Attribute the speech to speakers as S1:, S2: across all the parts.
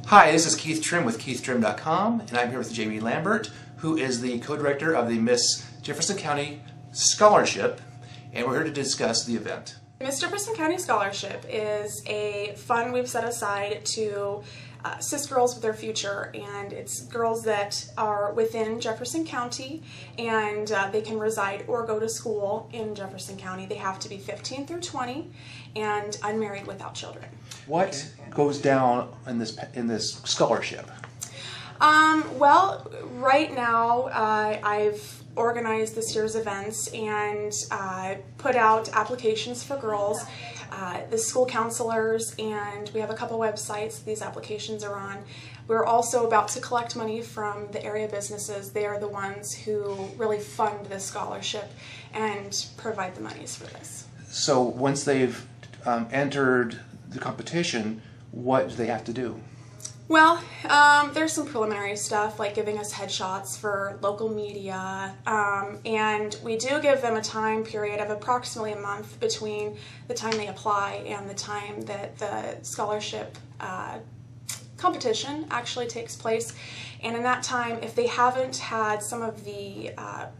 S1: Hi, this is Keith Trim with KeithTrim.com, and I'm here with Jamie Lambert, who is the co-director of the Miss Jefferson County Scholarship, and we're here to discuss the event.
S2: Miss Jefferson County Scholarship is a fund we've set aside to assist girls with their future, and it's girls that are within Jefferson County and they can reside or go to school in Jefferson County. They have to be 15 through 20 and unmarried without children.
S1: What goes down in this scholarship?
S2: Well, right now I've organized this year's events and put out applications for girls. The school counselors, and we have a couple websites these applications are on. We're also about to collect money from the area businesses. They are the ones who really fund this scholarship and provide the monies for this.
S1: So once they've entered the competition, what do they have to do?
S2: Well, there's some preliminary stuff like giving us headshots for local media, and we do give them a time period of approximately a month between the time they apply and the time that the scholarship competition actually takes place. And in that time, if they haven't had some of the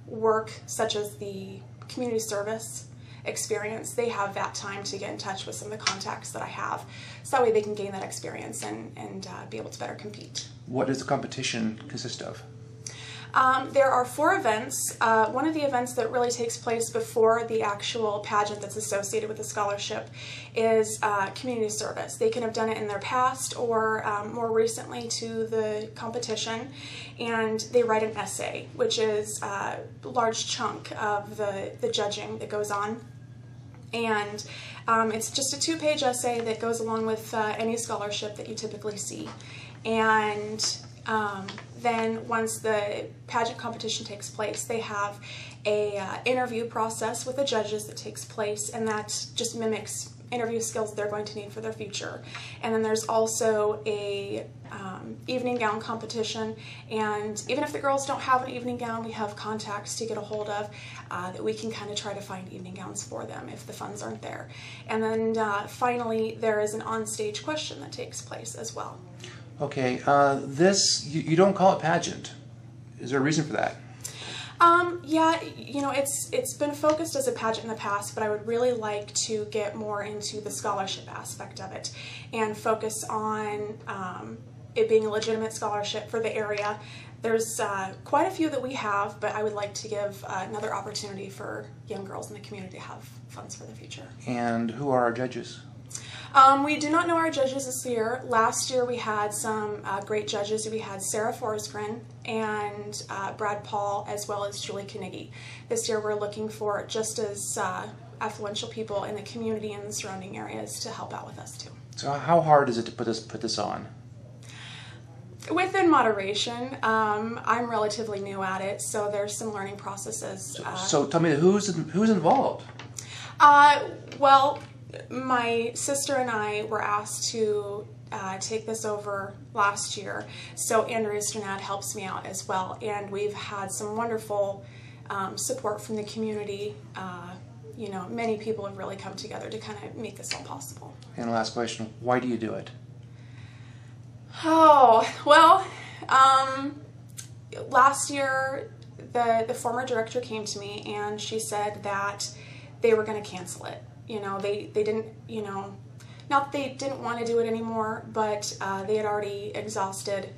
S2: work such as the community service experience, they have that time to get in touch with some of the contacts that I have, so that way they can gain that experience and be able to better compete.
S1: What does the competition consist of?
S2: There are 4 events. One of the events that really takes place before the actual pageant that's associated with the scholarship is community service. They can have done it in their past or more recently to the competition, and they write an essay, which is a large chunk of the judging that goes on. And it's just a 2-page essay that goes along with any scholarship that you typically see. And then once the pageant competition takes place, they have a interview process with the judges that takes place, and that just mimics interview skills they're going to need for their future. And then there's also a evening gown competition, and even if the girls don't have an evening gown, we have contacts to get a hold of that we can kind of try to find evening gowns for them if the funds aren't there. And then finally there is an on-stage question that takes place as well.
S1: Okay, you don't call it pageant. Is there a reason for that?
S2: Yeah, you know, it's been focused as a pageant in the past, but I would really like to get more into the scholarship aspect of it and focus on it being a legitimate scholarship for the area. There's quite a few that we have, but I would like to give another opportunity for young girls in the community to have funds for the future.
S1: And who are our judges?
S2: We do not know our judges this year. Last year we had some great judges. We had Sarah Forsgren and Brad Paul, as well as Julie Carnegie. This year we're looking for just as affluential people in the community and the surrounding areas to help out with us too.
S1: So how hard is it to put this on?
S2: Within moderation. I'm relatively new at it, so there's some learning processes.
S1: So tell me, who's involved?
S2: Well, my sister and I were asked to take this over last year, so Andrea Sternad helps me out as well, and we've had some wonderful support from the community. You know, many people have really come together to kind of make this all possible.
S1: And last question, why do you do it?
S2: Oh, well, last year the former director came to me and she said that they were going to cancel it. You know, they didn't, you know, not that they didn't want to do it anymore, but they had already exhausted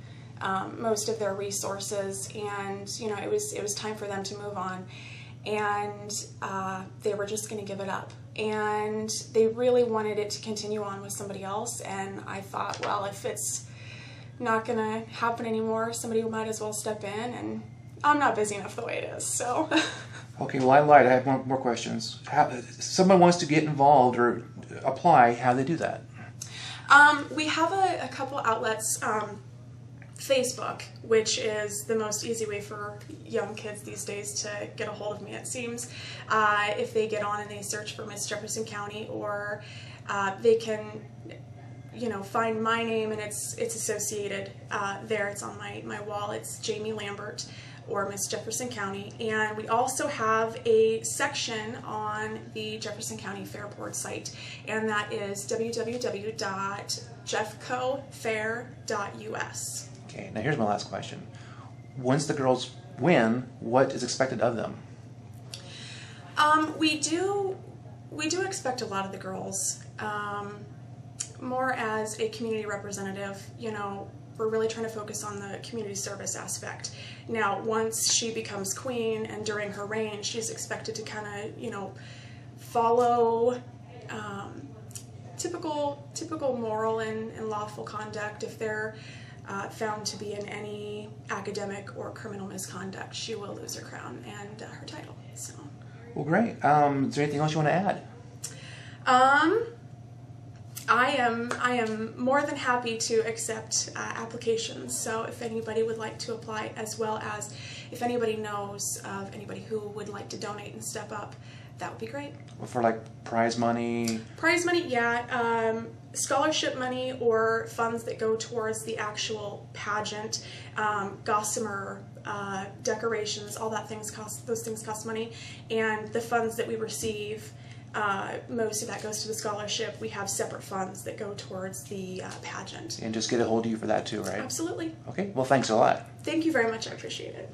S2: most of their resources, and, you know, it was time for them to move on, and they were just going to give it up. And they really wanted it to continue on with somebody else, and I thought, well, if it's not going to happen anymore, somebody might as well step in, and I'm not busy enough the way it is, so...
S1: Okay, well, I lied. I have more questions. If someone wants to get involved or apply, how do they do that?
S2: We have a couple outlets. Facebook, which is the most easy way for young kids these days to get a hold of me, it seems. If they get on and they search for Miss Jefferson County, or they can, you know, find my name and it's associated there. It's on my wall. It's Jamie Lambert. or Miss Jefferson County. And we also have a section on the Jefferson County Fair Board site, and that is www.jeffcofair.us.
S1: Okay, now here's my last question. Once the girls win, what is expected of them?
S2: We do expect a lot of the girls. More as a community representative, you know, we're really trying to focus on the community service aspect. Now, once she becomes queen and during her reign, she's expected to kind of, you know, follow typical moral and lawful conduct. If they're found to be in any academic or criminal misconduct, she will lose her crown and her title. So.
S1: Well, great. Is there anything else you want to add?
S2: I am more than happy to accept applications, so if anybody would like to apply, as well as if anybody knows of anybody who would like to donate and step up, that would be great.
S1: For like prize money?
S2: Prize money, yeah. Scholarship money or funds that go towards the actual pageant, gossamer, decorations, all that those things cost money, and the funds that we receive, most of that goes to the scholarship. We have separate funds that go towards the pageant.
S1: And just get a hold of you for that too, right?
S2: Absolutely.
S1: Okay, well thanks a lot.
S2: Thank you very much, I appreciate it.